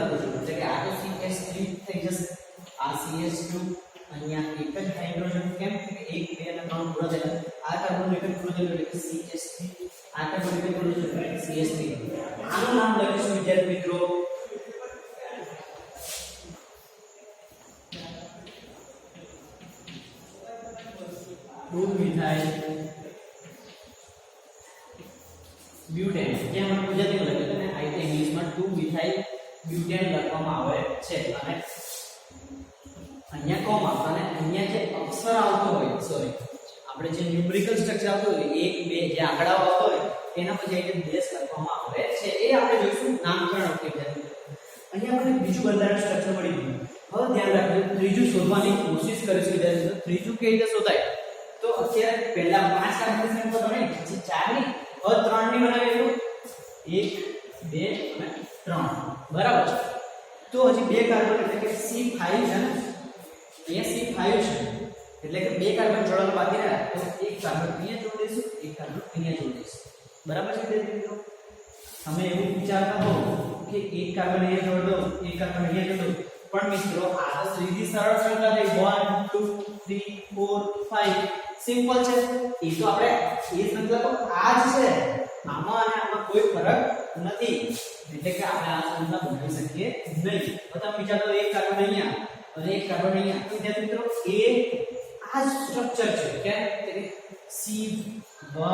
લખું છું. એટલે કે આ તો CH3 થઈ જશે, આ CH2 અહીંયા એક જ હાઇડ્રોજન, કેમ કે 1 2 અને 3 પૂરા થયેલા, આ કાર્બન એક જ પૂરો થયેલો એટલે CH3, આ કાર્બન એક જ પૂરો થયેલો એટલે CH3. આનું નામ લખીશું વિદ્યાર્થી મિત્રો 2 મિથાઇલ બ્યુટેન. ત્યાં મને ગુજરાતીમાં લખ્યું છે ને આ ઇંગ્લિશમાં 2 મિથાઇલ બ્યુટેન લખવામાં આવે છે. અને અહીંયા કોમા અને અહીંયા જે અક્ષર આવતો હોય, સોરી આપણે જે ન્યુમેરિકલ સ્ટ્રક્ચર આવતો હોય 1 2 જે આંકડાઓ આવતો હોય એના પછી જે બેઝ લખવામાં આવે છે એ આપણે જોઈશું નામકરણ વખતે. અહીંયા આપણે બીજું બંધારણ સ્ટ્રક્ચર મળી ગયું. હવે ધ્યાન રાખજો, ત્રીજું શોધવાની કોશિશ કરીશું વિદ્યાર્થીઓ. ત્રીજું કેવી રીતે શોધાય? તો અત્યારે પહેલા 5 કાર્બન સંખ્યા બનાવી, પછી 4 ની, હવે 3 ની બનાવીશું. 1 2 અને 3, બરાબર છે. તો હજી 2 કાર્બન એટલે કે C5 છે ને, અહીંયા C5 છે એટલે કે 2 કાર્બન જોડવાનું બાકી રહ્યા. તો એક કાર્બન અહીંયા જોડી દઈશું, એક કાર્બન અહીંયા જોડી દઈશું, બરાબર છે વિદ્યાર્થી મિત્રો? તમે એવું વિચારતા હો કે એક કાર્બન અહીંયા જોડ દો, એક કાર્બન અહીંયા જોડ દો, પણ મિત્રો આ તો સીધી સરળ સંખ્યા થઈ 1 2 3 4 5 સિમ્પલ છે. એ તો આપણે એ સંખ્યા તો આ જ છે, આમાં અને આમાં કોઈ ફરક નથી. એટલે કે આપણે આ સંખ્યા બનાવી શકીએ નહીં. તો તમે વિચારો એક કાર્બન અહીંયા અને એક કાર્બન અહીંયા, તો વિદ્યાર્થી મિત્રો એ આ જ સ્ટ્રક્ચર છે. કેમ કે C1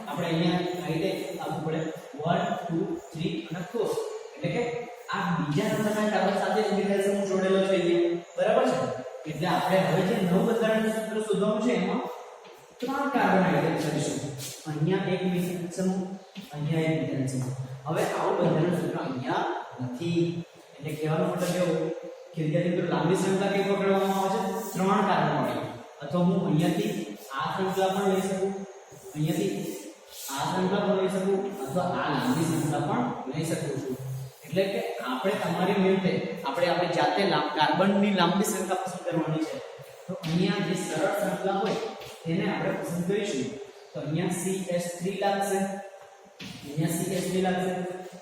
આપણે અહીંયા આવી રીતે આપવું પડે 1 2 3 અને 4. એટલે કે આ બીજા નંબરના કાર્બન સાથે મિથાઇલ સમૂહ જોડેલો છે અહીંયા, બરાબર છે? એટલે આપણે હવે જે નવું બંધારણનું સૂત્ર શોધવાનું છે એમાં 3 કાર્બન આઇડેન્ટ કરીશું. અહીંયા એક મિથાઇલ સમૂહ, અહીંયા એક મિથાઇલ સમૂહ. હવે આવું બંધારણ સૂત્ર અહીંયા નથી. એટલે કહેવાનો મતલબ એવો કે વિદ્યાર્થી મિત્રો લાંબી શ્રૃંખલા કેવી પકડવામાં આવે છે? 3 કાર્બન મળે. અથવા હું અહીંયાથી આ શ્રૃંખલા પણ લઈ શકું, અહીંયાથી આ શ્રૃંખલા પણ લઈ શકું, અથવા આ લાંબી શ્રૃંખલા પણ લઈ શકું છું. એટલે કે આપણે તમારી મેળે આપણે જાતે કાર્બનની લાંબી શ્રૃંખલા પસંદ કરવાની છે. તો અહીંયા જે સરળ શ્રૃંખલા હોય તેને આપણે પસંદ કરીશું. તો અહીંયા CH3 લાગશે, અહીંયા CH3 લાગશે,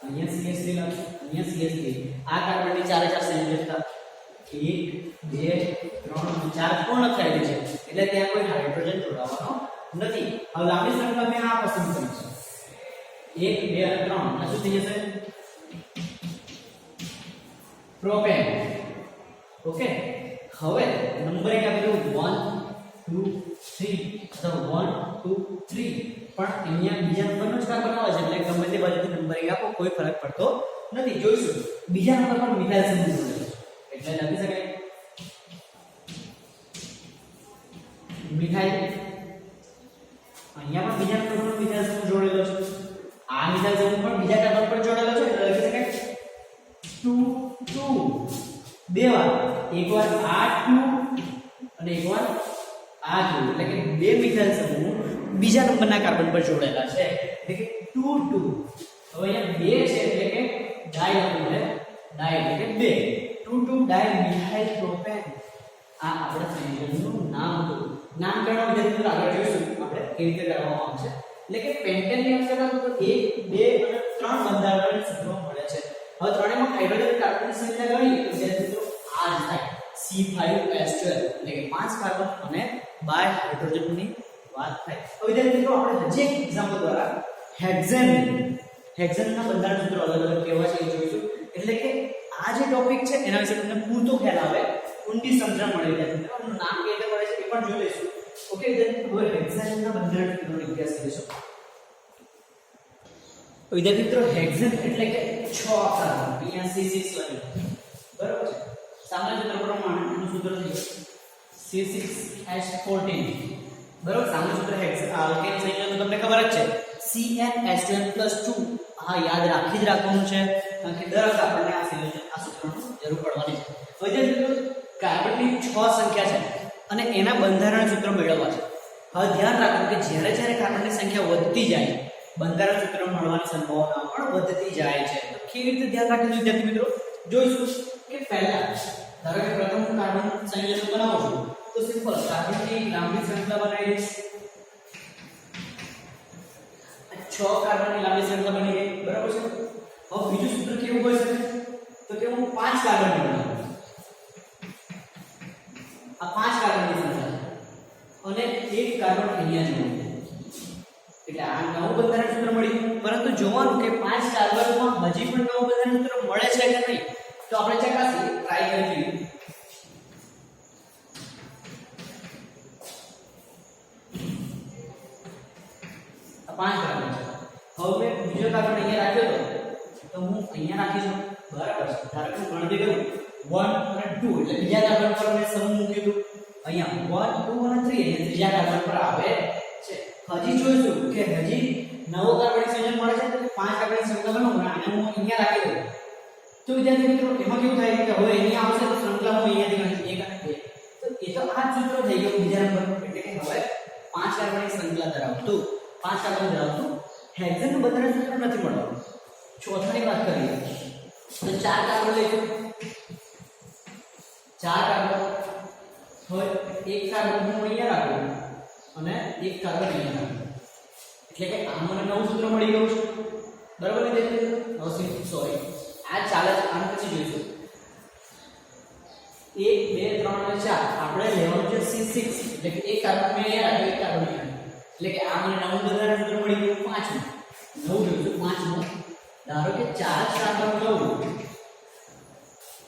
અહીંયા CH3 લખો, અહીંયા CH3. આ કાર્બનની ચારે ચાર સંયોજકતા 1 2 3 4 પૂર્ણ થયેલી છે, એટલે ત્યાં કોઈ હાઇડ્રોજન જોડાવાનો નથી. હવે લાંબી શ્રૃંખલા મેં આ પસંદ કરી છે 1 2 અને 3. આ શું થઈ જશે? પ્રોપેન. ઓકે, હવે નંબરિંગ આપેલું 1 2 3 અથવા 1 2 3, પણ અહીંયા બીજા નંબરનો જ કાર્બન આવે છે, એટલે ગમે તે બાજુથી નંબરિંગ આપો કોઈ ફરક પડતો નથી. જોઈશું બીજા નંબર પર મિથાઇલ સમૂહ જોડેલો છે, એટલે લખી શકાય મિથાઇલ. અહીંયા પણ બીજા નંબર પર મિથાઇલ સમૂહ જોડેલો છે, આ મિથાઇલ સમૂહ પણ બીજા કાર્બન પર જોડેલો છે, એટલે લખી શકાય 2 2. બે વાર, એકવાર આ 2 અને એકવાર આ 2, એટલે કે બે મિથાઇલ સમૂહ બીજા નંબરના કાર્બન પર જોડાયેલા છે, એટલે કે 2 2. હવે અહીંયા બે છે, એટલે કે ડાઈ એટલે ડાઈ એટલે કે બે 2 2 ડાઈ મિથાઇલ પ્રોપેન. આ આપણા સંયોજનનું નામ હતું. નામકરણ વિધાન આગળ જોઈશું આપણે કેવી રીતે કરવામાં આવશે. એટલે કે પેન્ટેનની અંદર તો 1 2 અને 3 બંધારણ સૂત્રો મળે છે. હવે ત્રણેયમાં હાઇડ્રોજન કાર્બનની સંખ્યા ગણીએ તો વિદ્યાર્થી મિત્રો આ જ થાય C5H12, એટલે કે 5 કાર્બન અને 12 હાઇડ્રોજનની વાત થાય. હવે વિદ્યાર્થી મિત્રો આપણે હજી એક એક્ઝામ્પલ દ્વારા હેક્ઝેનના બંધારણ સૂત્રો અલગ અલગ કેવા છે એ જોઈશું. એટલે કે આ જે ટોપિક છે એના વિશે તમને પૂરતો ખ્યાલ આવે, ઊંડી સમજણ મળે. વિદ્યાર્થી મિત્રો એનું નામ કેવી રીતે પડે છે એ પણ જોઈ લઈશું. ઓકે વિદ્યાર્થી મિત્રો, હેક્ઝેનના બંધારણ સૂત્રોનો અભ્યાસ કરીશું. વિદ્યાર્થી મિત્રો હેક્ઝેન એટલે કે 6 કાર્બન, અહીંયા C6 લખી બરાબર છે. સામાન્ય સૂત્ર પ્રમાણે એનું સૂત્ર છે C6H14 બરાબર. સામાન્ય સૂત્ર હેક્ઝેન આલ્કેન સંયોજન તમને ખબર જ છે CnH2n+2. હા, યાદ રાખી જ રાખવાનું છે, કારણ કે દર વખતે આપણને આ સંયોજન આ સૂત્રની જરૂર પડવાની છે. વિદ્યાર્થી મિત્રો કાર્બનની 6 સંખ્યા છે અને એના બંધારણ સૂત્ર મેળવવા છે. હવે ધ્યાન રાખો કે જ્યારે જ્યારે કાર્બનની સંખ્યા વધતી જાય બંધારણ સૂત્ર મળવાની સંભાવના પણ વધતી જાય છે. તો કેવી રીતે ધ્યાન રાખીશું વિદ્યાર્થી મિત્રો જોઈશું કે પહેલા ધારો કે પ્રથમ કાર્બન સંયોજન બનાવો છો તો સિમ્પલ કાર્બનની લાંબી શ્રૃંખલા બનાવી દઈશ. 6 કાર્બનની લાંબી શ્રૃંખલા બની ગઈ બરાબર છે. હવે બીજું સૂત્ર કેવું હોય છે તો કે હું 5 કાર્બન બનાવું. આ 5 કાર્બનની સંખ્યા અને એક કાર્બન અહીંયા જોડું, એટલે આ નવું બંધારણ સૂત્ર મળ્યું. પરંતુ જોવાનું કે 5 કાર્બનમાં હજી પણ નવું બંધારણ સૂત્ર મળે છે કે નહીં, તો આપણે ચકાસીએ, ટ્રાય કરી જોઈએ. આ 5 કાર્બન છે. હવે મેં બીજો કાર્બન અહીંયા રાખ્યો તો હું અહીંયા રાખીશું બરાબર છે. ધારો કે હું ગણતરી કરું 1 અને 2, એટલે બીજા કાર્બન પર મેં સમૂહ મૂક્યું હતું. અહીંયા 1 2 અને 3 અહીંયા ત્રીજા કાર્બન પર આવે છે. હજી જોઈશું કે હજી નવો કાર્બન સંયોજન મળે છે, તો 5 કાર્બન સંયોજન બનાવું અને હું અહીંયા રાખી દઉં. તો વિદ્યાર્થી મિત્રો એમાં કેવું થાય કે હવે અહીંયા આવશે તો શ્રૃંખલા હું અહીંયાથી ગણીશ 1 અને 2. તો એ તો આ સૂત્ર થઈ ગયું બીજા નંબર, એટલે કે હવે 5 કાર્બનની શ્રૃંખલા ધરાવતું 5 કાર્બન ધરાવતું હેક્ઝેનનું બંધારણ સૂત્ર નથી મળવાનું. ચોથાની વાત કરીએ તો 4 કાર્બન લઈશું. 4 કાર્બન હોય, એક કાર્બન હું અહીંયા રાખું અને એક કાર્બન અહીંયા રાખું, એટલે કે આ મને નવું સૂત્ર મળી ગયું છે બરાબર ને. હવે સોરી આ ચાલે છે, આને પછી જોઈશું. 1 2 3 અને 4 આપણે લેવાનું છે C6, એટલે કે એક કાર્બન મેં અહીંયા રાખ્યું, એક કાર્બન અહીંયા, એટલે કે આ મને નવું બંધારણ સૂત્ર મળી ગયું 5. નવું જોઈશું 5. ધારો કે 4 કાર્બન લઉં.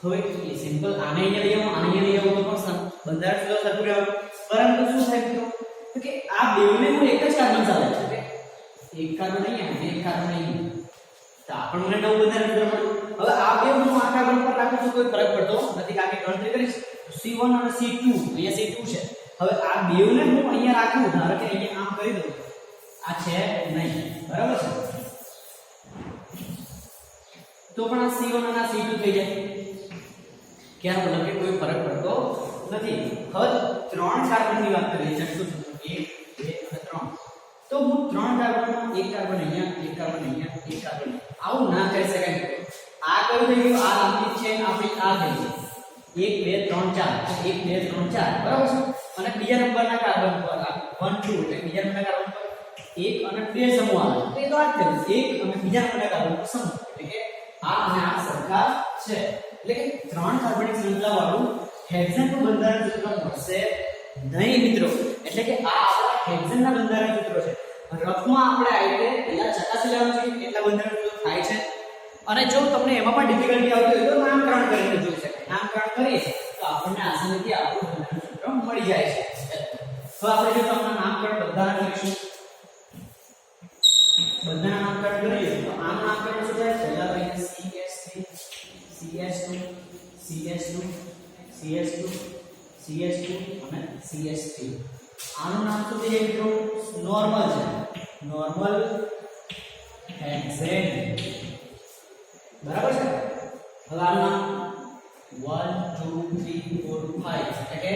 હવે એ સિમ્પલ આને અહીંયા લઈ આવો, આને અહીંયા લઈ આવો તો પણ બંધારણ સૂત્ર સરખું રહેવાનું. પરંતુ શું થાય મિત્રો તો કે આ બેવને હું એક જ કાર્બન ચાલે છે, એક કાર્બન અહીંયા અને એક કાર્બન અહીંયા, તો આપણને નવું બંધારણ સૂત્ર મળ્યું. હવે આ બે હું આ કાર્બન પર રાખું તો કોઈ ફરક પડતો નથી, કારણ કે ગણતરી કરીશ C1 અને C2, અહીંયા C2 છે. હવે આ બેવને હું અહીંયા રાખું, ધારો કે અહીંયા આમ કરી દઉં, આ છે નહીં બરાબર છે, તો પણ આ C1 અને આ C2 થઈ જાય. ક્યાં મતલબ કે કોઈ ફરક પડતો નથી. હવે 3 કાર્બનની વાત કરીએ છીએ, 1 2 અને 3. તો હું 3 કાર્બનમાં એક કાર્બન અહીંયા, એક કાર્બન અહીંયા, એક કાર્બન આવું ના કરી શકાય. આ કયું થઈ ગયું, આ લાંબી છે આપણી આ થઈ ગઈ 1 2 3 4, 1 2 3 4 બરાબર છે. અને બીજા નંબરના કાર્બન પર 1 2, એટલે બીજા નંબરના કાર્બન પર એક અને બે સમૂહ આવે તો એ તો આ જ થયું એક અને બીજા નંબરના કાર્બનનો સમૂહ એટલે કે આ અને આ સરખા છે એટલે કે ત્રણ કાર્બનિક શૃંખલા વાળું હેક્ઝેનનું બંધારણ સૂત્ર મળશે નહીં મિત્રો એટલે કે આ આપણા હેક્ઝેનના બંધારણ સૂત્રો છે રફમાં આપણે આવીને પહેલા ચકાસી લેવાનું છે કેટલા બંધારણ સૂત્રો થાય છે અને જો તમને એમાં પણ ડિફિકલ્ટી આવતી હોય તો નામકરણ કરીને જોઈ શકાય નામકરણ કરીએ તો આપણને આસાનીથી આપણું બંધારણ સૂત્ર મળી જાય છે તો આપણે જો તમને નામકરણ બધાના કરીશું બધાના નામકરણ કરીએ તો આનું નામકરણ શું થાય પહેલા તો અહીંયા CS3 CS2 CS2 CS2 અને CS3 આનું નામ શું છે મિત્રો નોર્મલ છે નોર્મલ હેક્ઝેન બરાબર છે હવે આનું નામ 1 2 3 4 5 એટલે કે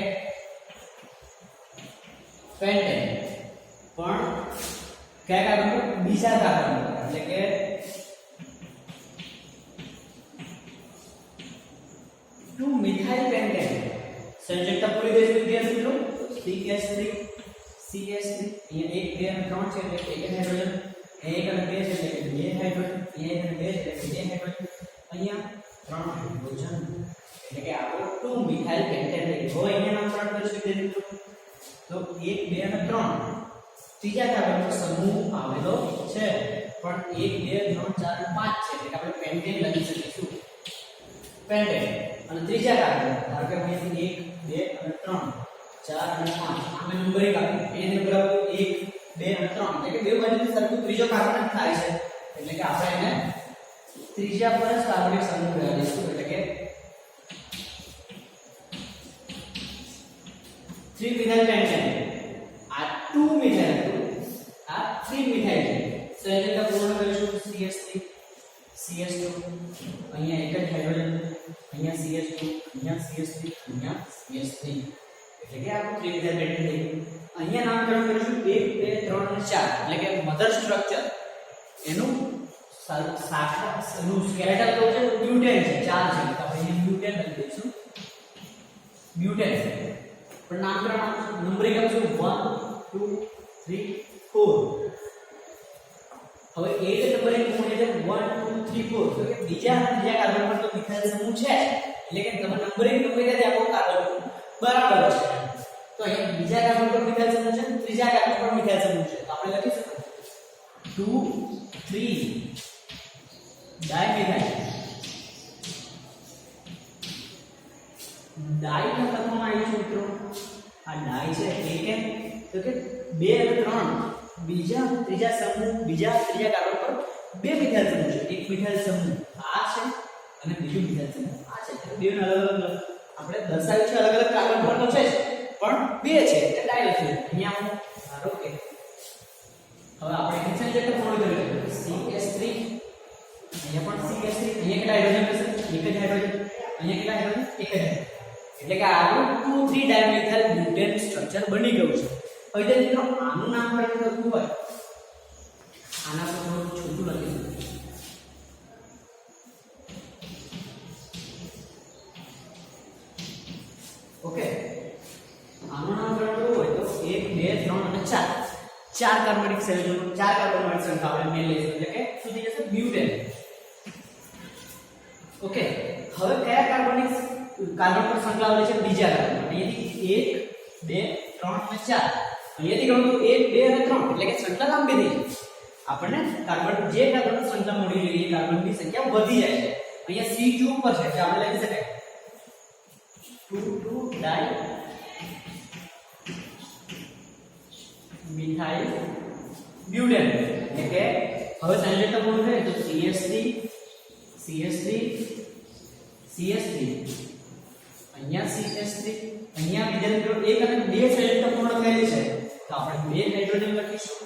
પેન્ટેન પણ કયા કાર્બન પર બીજા કાર્બન પર એટલે કે 2 મિથાઇલ પેન્ટેન સંયોજકતા પૂરી થઈ વિદ્યાર્થી મિત્રો CH3 CS3 અહીંયા 1 2 અને 3 છે એટલે એક હાઇડ્રોજન 1 અને 2 છે એટલે બે હાઇડ્રોજન 1 અને 2 છે એટલે બે હાઇડ્રોજન અહીંયા 3 હાઇડ્રોજન એટલે કે આપણો 2 મિથાઇલ પેન્ટેન તો અહીંયા નામકરણ કરીશું વિદ્યાર્થી મિત્રો તો 1 2 અને 3 ત્રીજા કાર્બનનો સમૂહ આવેલો છે પણ 1 2 3 4 5 છે એટલે આપણે પેન્ટેન લખી શકીશું પેન્ટેન અને ત્રીજા કાર્બન ધારો કે અહીંયાથી 1 2 અને 3 4 અને 5 આમે નંબરિંગ આપ્યું એને નંબર આપ્યો 1 2 અને 3 એટલે કે બે બાજુથી સરખું ત્રીજો કાર્બન થાય છે એટલે કે આપણે એને ત્રીજા પર જ કાર્બનિક સમૂહ લેવા દઈશું એટલે કે 3 મિથાઇલ પેન્ટેન આ 2 મિથાઇલ આ 3 મિથાઇલ સંયોજકતા પૂર્ણ કરીશું CS3 CS2 અહીંયા એક જ હાઇડ્રોજન અહીંયા CS2 અહીંયા CS3 અહીંયા CS3 એટલે કે આપણું 3 મિથાઇલ પેન્ટેન થઈ ગયું અહીંયા નામકરણ કરીશું 1 2 3 અને 4 એટલે કે મધર સ્ટ્રક્ચર એનું શાખાનું સ્કેલેટલ તો છે બ્યુટેન છે 4 છે તો આપણે અહીં બ્યુટેન લખી દઈશું બ્યુટેન પણ નામકરણ નંબરિંગ આપશું 1 2 3 4 હવે 8 નંબરિંગ કોણ છે 1 2 3 4 તો કે બીજા કાર્બન પર તો મિથાઇલ સમૂહ છે એટલે કે તમે નંબરિંગ ગમે તે આપો કાર્બન બરાબર છે તો અહીં બીજા કાર્બન પર મિથાઇલ સમૂહ છે ત્રીજા કાર્બન પર મિથાઇલ સમૂહ છે તો આપણે લખી શકીએ 2 3 ડાયમિથાઇલ ડાઈ નો લખવામાં આવ્યું છે મિત્રો આ ડાઈ છે એ કેમ તો કે 2 અને 3 બીજા ત્રીજા કાર્બન પર બે મિથાઇલ સમૂહ છે એક મિથાઇલ સમૂહ આ છે અને બીજો મિથાઇલ સમૂહ આ છે બે ને અલગ અલગ આપણે દર્શાવ્યું છે અલગ અલગ કાર્બન પર તો છે પણ બે છે એટલે ડાઈ લખ્યું અહીંયા હું ધારો કે હવે આપણે સંયોજકતા પૂર્ણ કરીશું CS3 અહીંયા પણ CS3 અહીંયા કેટલા હાઇડ્રોજન હશે એક જ હાઇડ્રોજન અહીંયા કેટલા હાઇડ્રોજન એક જ એટલે કે આપણું 2 3 ડાયમિથાઇલ બ્યુટેન સ્ટ્રક્ચર બની ગયું છે હવે મિત્રો આનું નામકરણ કરવું હોય આના પર થોડું છોટું લખીશું ઓકે આનું નામકરણ કરવું હોય તો 1 2 3 અને 4 ચાર કાર્બનિક સંયોજનો ચાર કાર્બન સંખ્યા આપણે મેળ લઈશું એટલે કે શું થઈ જશે બ્યુટેન ઓકે હવે કયા કાર્બન પર સંકળાયેલા છે બીજા કાર્બન અહીંયાથી 1 2 3 અને 4 અહીંયાથી ગણો તો 1 2 અને 3 એટલે કે સંખ્યા લાંબી થઈ છે આપણને કાર્બન જે કાર્બન સંખ્યા મળી રહી એ કાર્બનની સંખ્યા વધી જાય છે અહીંયા C ક્યુબ પર છે એટલે આપણે લખી શકાય 2 2 ડાઈ મિથાઇલ બ્યુટેન એટલે કે હવે સંયોજકતા પૂર્ણ થાય તો CS3 અહીંયા CS3 અહીંયા બીજા મિત્રો એક અને બે સંયોજકતા પૂર્ણ થયેલી છે તો આપણે બે હાઇડ્રોજન લખીશું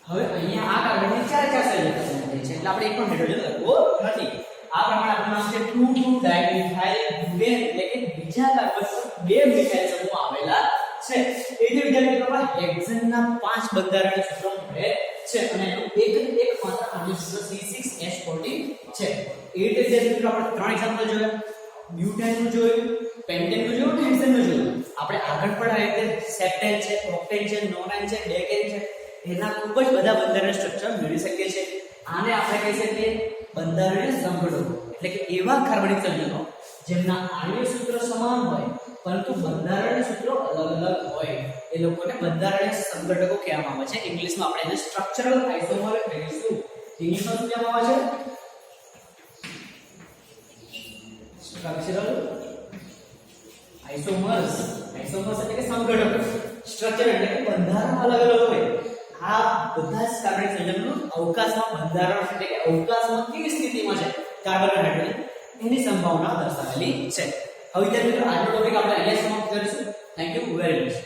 હવે અહીંયા આ કાર્બનની ચાર સંયોજકતા પૂર્ણ થઈ છે એટલે આપણે એક પણ હાઇડ્રોજન લખવો નથી આ પ્રમાણે આપણું નામ છે 2 2 ડાયમિથાઇલ બ્યુટેન એટલે કે બીજા કાર્બન પર બે મિથાઇલ સમૂહ આવેલા છે એ જે વિદ્યાર્થી મિત્રો હેક્ઝેનના 5 બંધારણીય સૂત્રો મળે છે અને એનું એક માત્ર આણ્વિક સૂત્ર C6H14 છે એ રીતે વિદ્યાર્થી મિત્રો આપણે ત્રણ એક્ઝામ્પલ જોયા બ્યુટેનનું જોયું પેન્ટેનનું જોયું અને હેક્ઝેનનું જોયું આપણે આગળ પણ આ રીતે સેપ્ટેન છે, ઓક્ટેન છે, નોનાઇન છે, ડેકેન છે, એના ખૂબ જ બધા બંધારણીય સ્ટ્રક્ચર મેળવી શકીએ છીએ. આને આપણે કહી શકીએ બંધારણીય સંઘટકો. એટલે કે એવા કાર્બનિક સંયોજનો જેમના આણ્વિક સૂત્ર સમાન હોય પરંતુ બંધારણીય સૂત્રો અલગ અલગ હોય, એ લોકોને બંધારણીય સંઘટકો કહેવામાં આવે છે. ઇંગ્લિશમાં આપણે એને સ્ટ્રક્ચરલ આઇસોમર કહીશું. ઇંગ્લિશમાં શું કહેવામાં આવે છે? Structural isomers. આઇસોમર્સ એટલે કે સંઘટકો. સ્ટ્રક્ચર એટલે કે બંધારણ અલગ અલગ હોય. આ બધા જ કાર્બનિક સંયોજનો અવકાશમાં બંધારણ એટલે કે અવકાશમાં કેવી સ્થિતિમાં છે કાર્બન અને હાઇડ્રોજન એની સંભાવના દર્શાવેલી છે. હવે વિદ્યાર્થી મિત્રો આજનો ટોપિક આપણે અહીંયા સમાપ્ત કરીશું. Thank you very much.